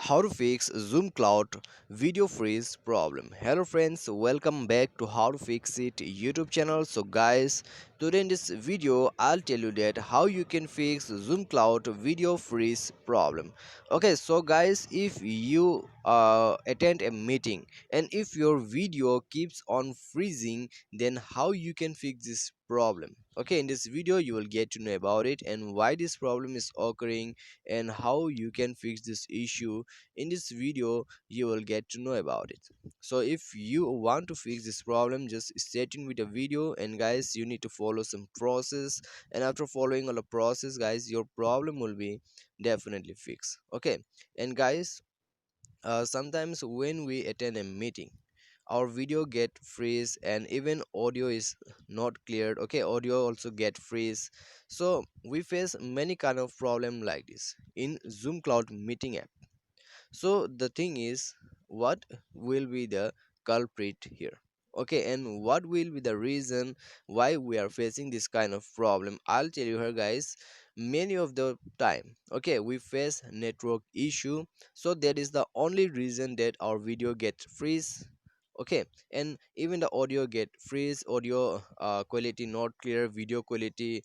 How to fix Zoom Cloud video freeze problem. Hello friends, welcome back to How to Fix It YouTube channel. So guys, today in this video I'll tell you that how you can fix Zoom Cloud video freeze problem. Okay, so guys, if you attend a meeting and if your video keeps on freezing, then how you can fix this problem. Okay, in this video you will get to know about it and why this problem is occurring and how you can fix this issue. In this video you will get to know about it. So if you want to fix this problem, just stay tuned with the video, and guys, you need to follow some process, and after following all the process, guys, your problem will be definitely fixed. Okay, and guys, sometimes when we attend a meeting, our video get freeze and even audio is not cleared. Okay, audio also get freeze. So we face many kind of problem like this in Zoom Cloud meeting app. So the thing is, what will be the culprit here? Okay, and what will be the reason why we are facing this kind of problem? I'll tell you here, guys. Many of the time, okay, we face network issue, so that is the only reason that our video get freeze. Okay, and even the audio get freeze, audio quality not clear, video quality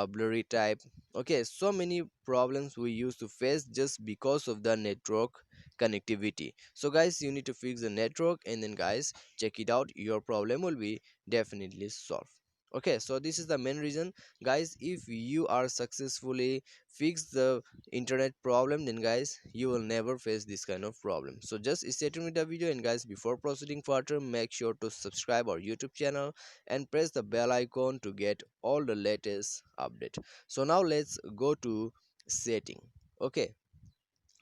blurry type. Okay, so many problems we used to face just because of the network connectivity. So guys, you need to fix the network, and then guys, check it out, your problem will be definitely solved. Okay, so this is the main reason, guys. If you are successfully fix the internet problem, then guys, you will never face this kind of problem. So just stay tuned with the video, and guys, before proceeding further, make sure to subscribe our YouTube channel and press the bell icon to get all the latest update. So now let's go to setting. Okay,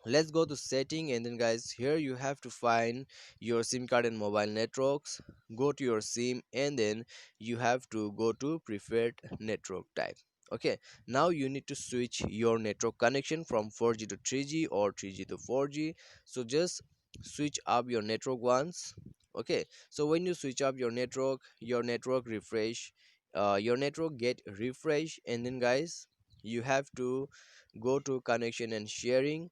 let's go to setting, and then guys, here you have to find your sim card and mobile networks. Go to your sim, and then you have to go to preferred network type. Okay, now you need to switch your network connection from 4G to 3G or 3G to 4G. So just switch up your network once. Okay, so when you switch up your network refresh, your network get refresh, and then guys, you have to go to connection and sharing.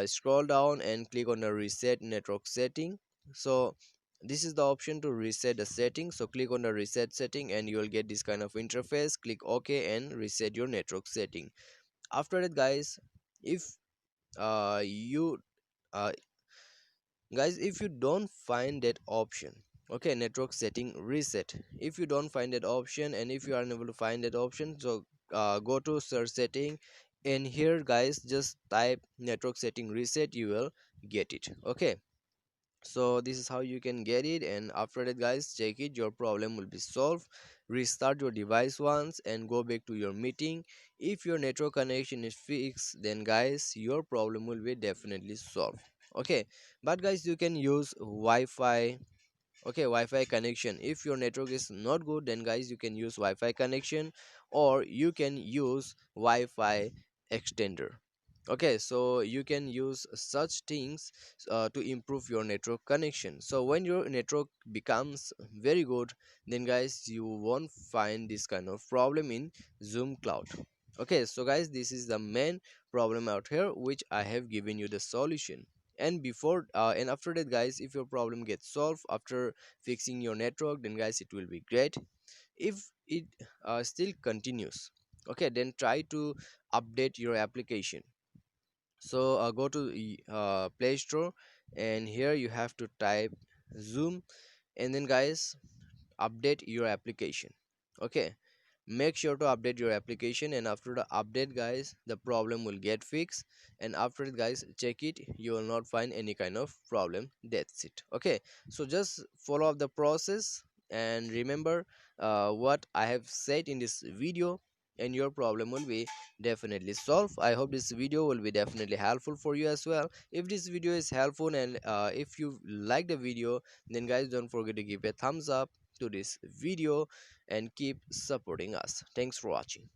Scroll down and click on the reset network setting. So this is the option to reset the setting. So click on the reset setting and you will get this kind of interface. Click OK and reset your network setting. After that, guys, if you uh, guys, if you don't find that option, okay, network setting reset, if you don't find that option and if you are unable to find that option, so go to search setting, and here guys, just type network setting reset, you will get it. Okay, so this is how you can get it, and after that, guys, check it, your problem will be solved. Restart your device once and go back to your meeting. If your network connection is fixed, then guys, your problem will be definitely solved. Okay, but guys, you can use Wi-Fi. Okay, Wi-Fi connection. If your network is not good, then guys, you can use Wi-Fi connection, or you can use Wi-Fi extender. Okay, so you can use such things to improve your network connection. So when your network becomes very good, then guys, you won't find this kind of problem in Zoom Cloud. Okay, so guys, this is the main problem out here which I have given you the solution. And before and after that, guys, if your problem gets solved after fixing your network, then guys, it will be great. If it still continues, okay, then try to update your application. So go to the Play Store, and here you have to type Zoom, and then guys, update your application. Okay, make sure to update your application, and after the update, guys, the problem will get fixed. And after it, guys, check it, you will not find any kind of problem. That's it. Okay, so just follow up the process and remember what I have said in this video, and your problem will be definitely solved. I hope this video will be definitely helpful for you as well. If this video is helpful, and if you like the video, then guys, don't forget to give a thumbs up to this video and keep supporting us. Thanks for watching.